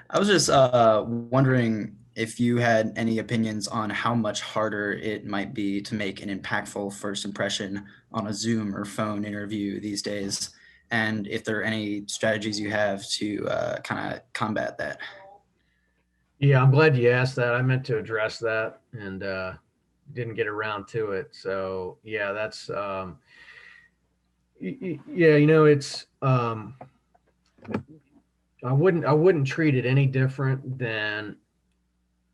I was just wondering if you had any opinions on how much harder it might be to make an impactful first impression on a Zoom or phone interview these days, and if there are any strategies you have to kind of combat that. Yeah, I'm glad you asked that. I meant to address that and didn't get around to it. So yeah, that's yeah, it's I wouldn't treat it any different than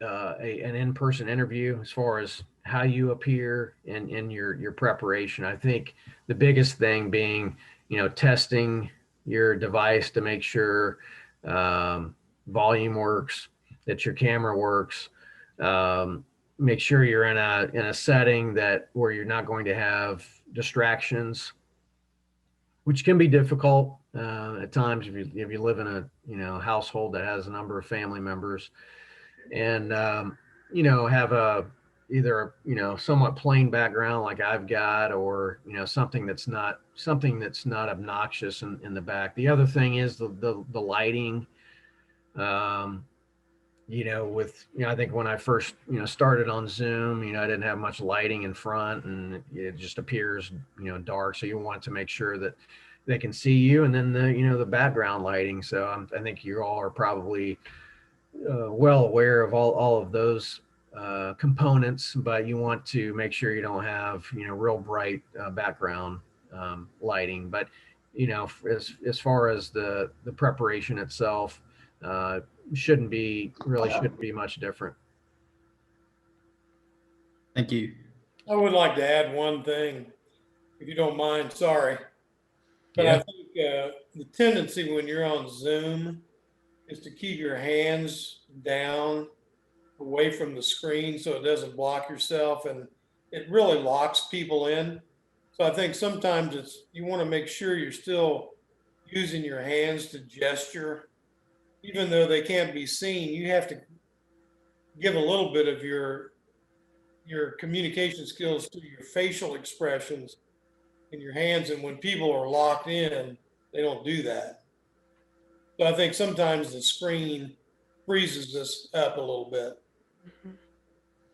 an in-person interview as far as how you appear in your preparation. I think the biggest thing being, testing your device to make sure volume works, that your camera works. Make sure you're in a setting where you're not going to have distractions, which can be difficult at times if you live in a household that has a number of family members, and have either somewhat plain background like I've got, or something that's not obnoxious in the back. The other thing is the lighting. I think when I first started on Zoom, I didn't have much lighting in front, and it just appears dark. So you want to make sure that they can see you, and then the background lighting. So I think you all are probably well aware of all of those components, but you want to make sure you don't have real bright background lighting. But as far as the preparation itself, shouldn't be much different. Thank you. I would like to add one thing, if you don't mind, sorry. But Yeah. I think the tendency when you're on Zoom is to keep your hands down away from the screen so it doesn't block yourself, and it really locks people in. So I think sometimes you want to make sure you're still using your hands to gesture. Even though they can't be seen, you have to give a little bit of your communication skills through your facial expressions in your hands. And when people are locked in, they don't do that. So I think sometimes the screen freezes us up a little bit.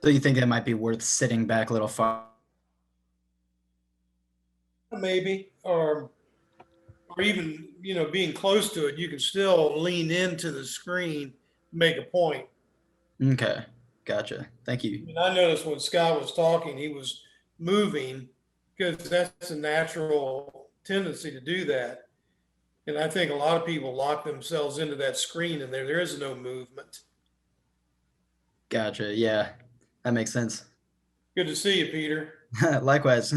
So you think that might be worth sitting back a little far? Maybe, or even, being close to it, you can still lean into the screen, make a point. Okay, gotcha. Thank you. And I noticed when Scott was talking, he was moving because that's a natural tendency to do that. And I think a lot of people lock themselves into that screen, and there is no movement. Gotcha. Yeah, that makes sense. Good to see you, Peter. Likewise.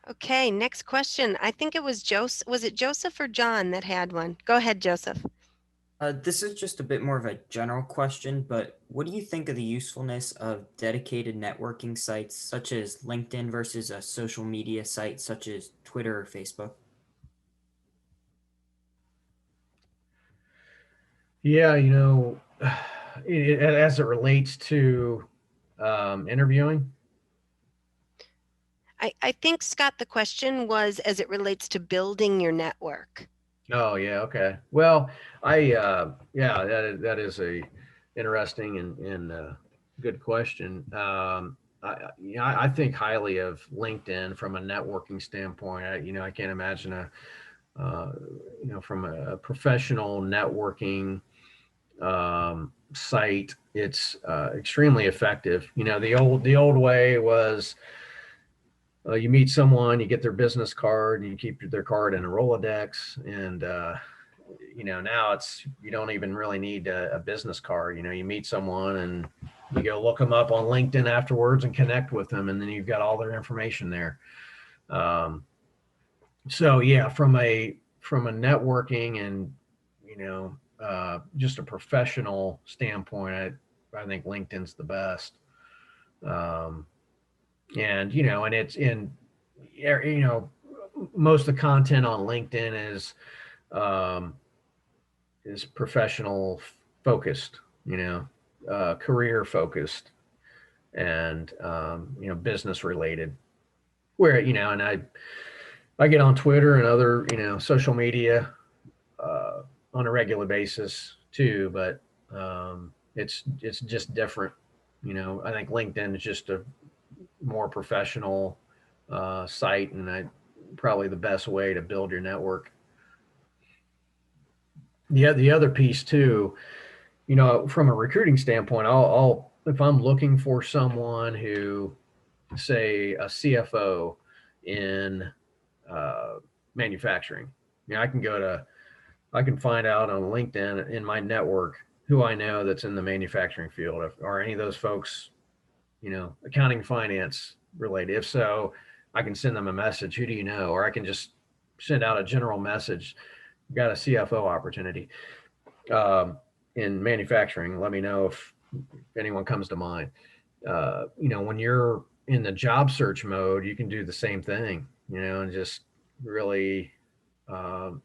Okay, next question. I think it was Joseph. Was it Joseph or John that had one? Go ahead, Joseph. This is just a bit more of a general question, but what do you think of the usefulness of dedicated networking sites such as LinkedIn versus a social media site such as Twitter or Facebook? Yeah, you know, as it relates to interviewing. I think, Scott, the question was as it relates to building your network. Oh yeah, okay. Well, yeah, that is a interesting and good question. I think highly of LinkedIn from a networking standpoint. I can't imagine uh, from a professional networking site, it's extremely effective. The old way was you meet someone, you get their business card, and you keep their card in a Rolodex. And, now you don't even really need a business card. You meet someone and you go look them up on LinkedIn afterwards and connect with them. And then you've got all their information there. So yeah, from a networking and, just a professional standpoint, I think LinkedIn's the best. And it's in, most of the content on LinkedIn is professional focused, career focused, and business related. Where and I get on Twitter and other social media on a regular basis too, but it's just different. I think LinkedIn is just a more professional site, and probably the best way to build your network. The other piece too, from a recruiting standpoint, I'll if I'm looking for someone who, say, a CFO in manufacturing, I can find out on LinkedIn in my network who I know that's in the manufacturing field. Are any of those folks, accounting, finance related? If so, I can send them a message. Who do you know? Or I can just send out a general message. Got a CFO opportunity in manufacturing. Let me know if anyone comes to mind. When you're in the job search mode, you can do the same thing, and just really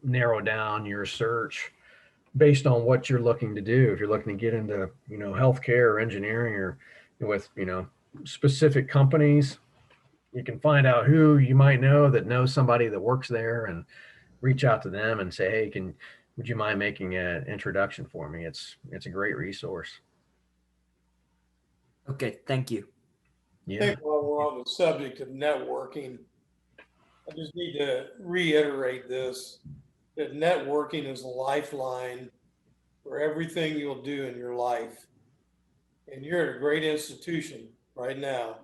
narrow down your search based on what you're looking to do. If you're looking to get into, healthcare or engineering or with, specific companies, you can find out who you might know that knows somebody that works there and reach out to them and say, hey, would you mind making an introduction for me? It's a great resource. Okay, thank you. I Yeah. think while we're on the subject of networking, I just need to reiterate this, that networking is a lifeline for everything you'll do in your life. And you're at a great institution right now.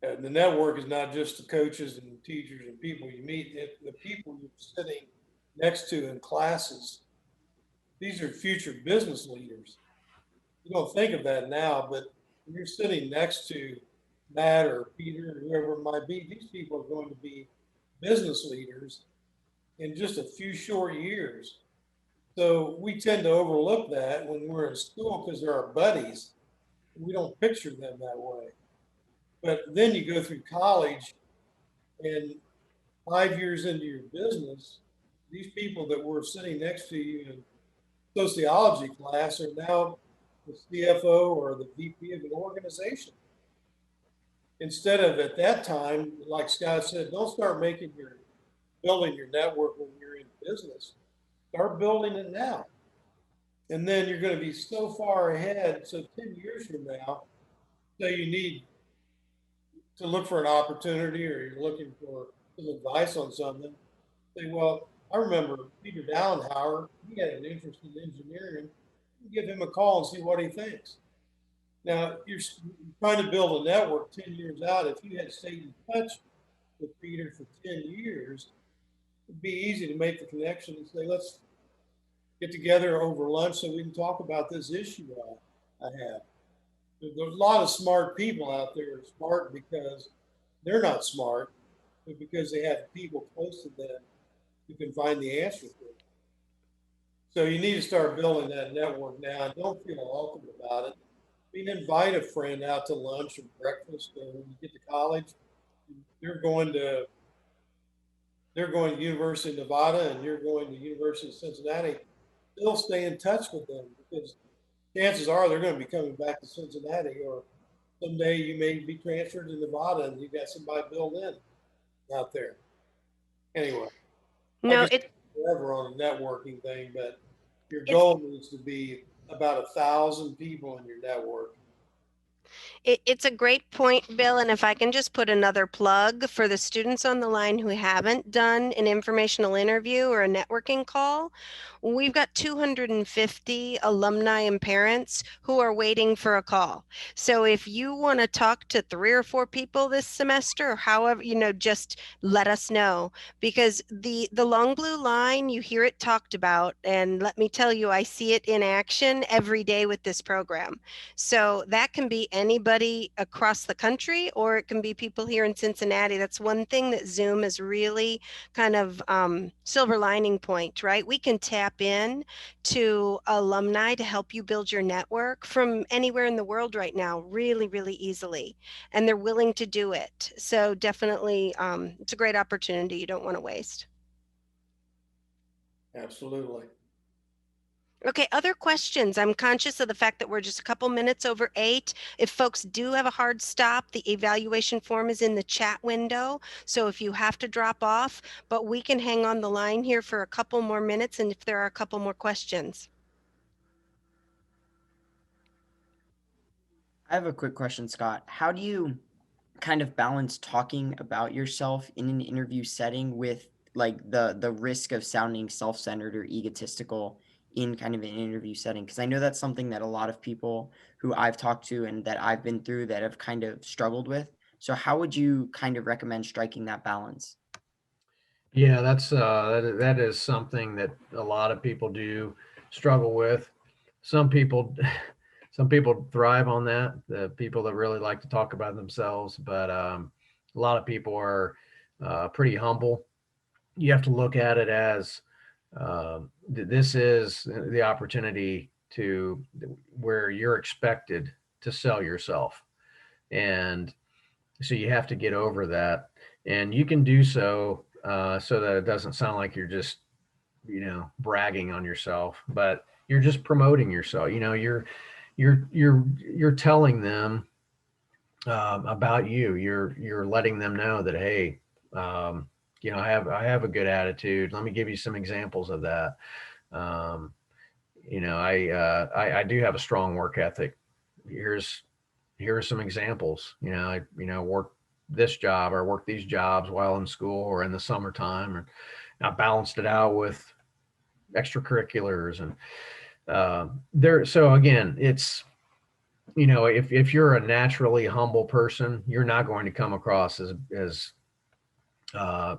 The network is not just the coaches and teachers and people you meet, the people you're sitting next to in classes. These are future business leaders. You don't think of that now, but when you're sitting next to Matt or Peter or whoever it might be, these people are going to be business leaders in just a few short years. So we tend to overlook that when we're in school because they're our buddies. We don't picture them that way. But then you go through college, and 5 years into your business, these people that were sitting next to you in sociology class are now the CFO or the VP of an organization. Instead of at that time, like Scott said, don't start building your network when you're in business. Start building it now. And then you're going to be so far ahead. So 10 years from now, say you need to look for an opportunity or you're looking for some advice on something, say, well, I remember Peter Dallenhauer, he had an interest in engineering. Give him a call and see what he thinks. Now, you're trying to build a network 10 years out. If you had stayed in touch with Peter for 10 years, it'd be easy to make the connection and say, let's get together over lunch so we can talk about this issue I have. There's a lot of smart people out there, smart because they're not smart. but because they have people close to them who can find the answer for them. So you need to start building that network now. Don't feel awkward about it. I mean, invite a friend out to lunch or breakfast. When you get to college, they're going to University of Nevada and you're going to University of Cincinnati. Still stay in touch with them because chances are they're going to be coming back to Cincinnati, or someday you may be transferred to Nevada and you've got somebody built in out there. Anyway, I No, could it forever on a networking thing, but your it's goal needs to be about 1,000 people in your network. It's a great point, Bill. And if I can just put another plug for the students on the line who haven't done an informational interview or a networking call, we've got 250 alumni and parents who are waiting for a call. So if you want to talk to 3 or 4 people this semester, or however, just let us know, because the long blue line, you hear it talked about, and let me tell you, I see it in action every day with this program. So that can be anybody across the country, or it can be people here in Cincinnati. That's one thing that Zoom is really kind of silver lining point, right? We can tap in to alumni to help you build your network from anywhere in the world right now, really, really easily. And they're willing to do it. So definitely, it's a great opportunity you don't want to waste. Absolutely. Okay, other questions? I'm conscious of the fact that we're just a couple minutes over 8. If folks do have a hard stop, the evaluation form is in the chat window. So if you have to drop off, but we can hang on the line here for a couple more minutes and if there are a couple more questions. I have a quick question, Scott. How do you kind of balance talking about yourself in an interview setting with like the risk of sounding self-centered or egotistical in kind of an interview setting? Because I know that's something that a lot of people who I've talked to and that I've been through that have kind of struggled with. So how would you kind of recommend striking that balance? Yeah, that is something that a lot of people do struggle with. Some people some people thrive on that, the people that really like to talk about themselves, but a lot of people are pretty humble. You have to look at it as this is the opportunity to where you're expected to sell yourself, and so you have to get over that, and you can do so so that it doesn't sound like you're just bragging on yourself, but you're just promoting yourself. You're telling them about you. You're letting them know that, hey, I have a good attitude. Let me give you some examples of that. I do have a strong work ethic. Here are some examples. I work this job or work these jobs while in school or in the summertime, and I balanced it out with extracurriculars and there. So again, it's if you're a naturally humble person, you're not going to come across uh,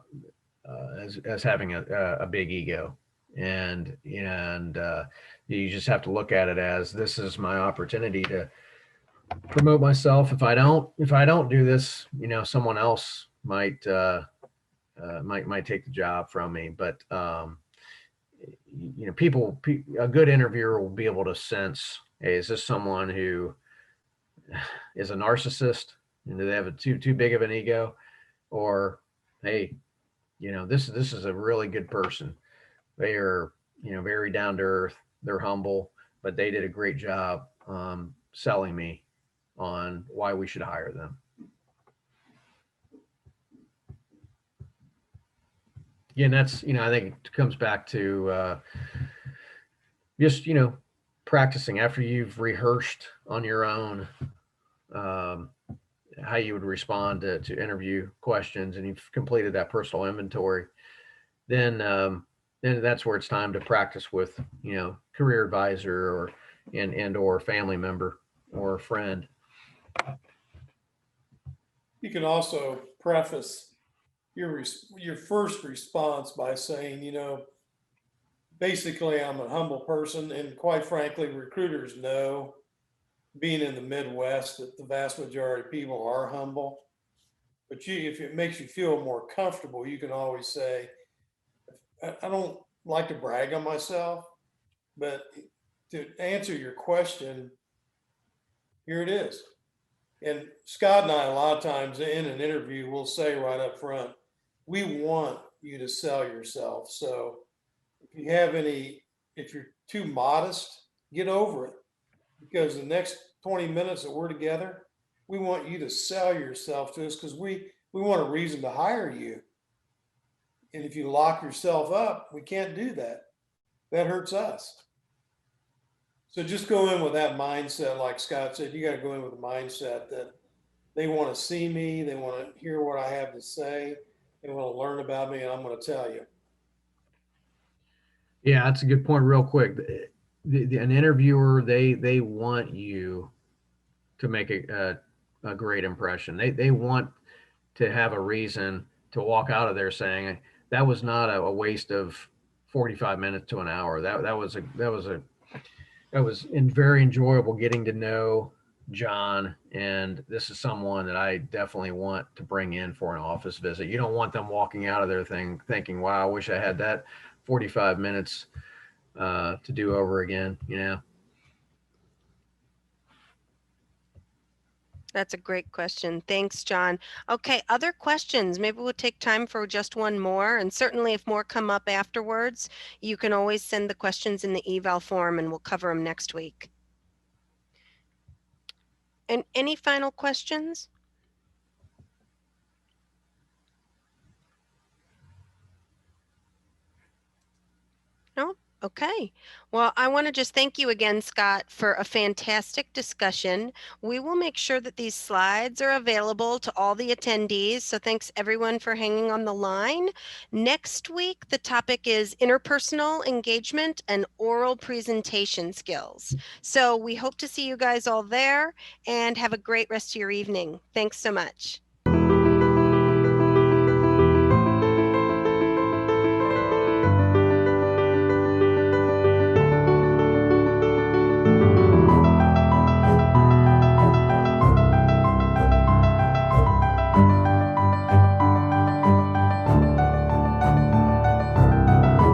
as having a big ego, and you just have to look at it as this is my opportunity to promote myself. If I don't do this, someone else might take the job from me. But a good interviewer will be able to sense, hey, is this someone who is a narcissist and do they have too big of an ego, or hey, this is a really good person. They are very down to earth. They're humble, but they did a great job selling me on why we should hire them. Again, that's I think it comes back to just practicing after you've rehearsed on your own how you would respond to interview questions, and you've completed that personal inventory. Then that's where it's time to practice with career advisor or family member or a friend. You can also preface your first response by saying, basically, I'm a humble person, and quite frankly, recruiters know, being in the Midwest, that the vast majority of people are humble. But if it makes you feel more comfortable, you can always say, I don't like to brag on myself, but to answer your question, here it is. And Scott and I, a lot of times in an interview, we'll say right up front, we want you to sell yourself. So if you're too modest, get over it, because the next 20 minutes that we're together, we want you to sell yourself to us, because we want a reason to hire you. And if you lock yourself up, we can't do that. That hurts us. So just go in with that mindset. Like Scott said, you got to go in with the mindset that they want to see me, they want to hear what I have to say, they want to learn about me, and I'm going to tell you. Yeah, that's a good point. Real quick, an interviewer, they want you to make a great impression. They want to have a reason to walk out of there saying that was not a waste of 45 minutes to an hour. That was very enjoyable getting to know John, and this is someone that I definitely want to bring in for an office visit. You don't want them walking out of there thinking, wow, I wish I had that 45 minutes to do over again, you know? That's a great question. Thanks, John. Okay, other questions? Maybe we'll take time for just one more. And certainly if more come up afterwards, you can always send the questions in the eval form and we'll cover them next week. And any final questions? No? Okay. Well, I want to just thank you again, Scott, for a fantastic discussion. We will make sure that these slides are available to all the attendees. So thanks everyone for hanging on the line. Next week, the topic is interpersonal engagement and oral presentation skills. So we hope to see you guys all there, and have a great rest of your evening. Thanks so much.